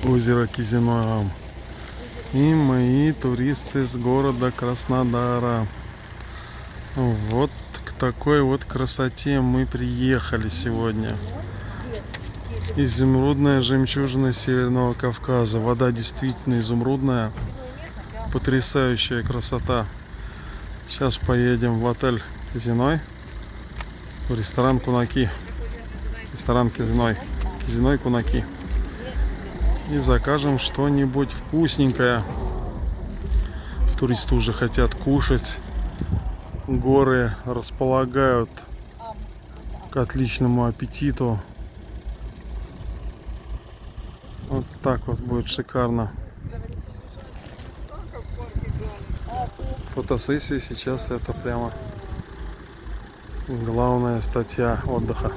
озеро Кизино. И мои туристы с города Краснодара. Вот к такой вот красоте мы приехали сегодня. Изумрудная жемчужина Северного Кавказа. Вода действительно изумрудная. Потрясающая красота. Сейчас поедем в отель Кизиной, в ресторан Кунаки. Ресторан Кизиной. Кизиной Кунаки. И закажем что-нибудь вкусненькое. Туристы уже хотят кушать. Горы располагают к отличному аппетиту. Вот так вот будет шикарно. Фотосессия сейчас это прямо главная статья отдыха.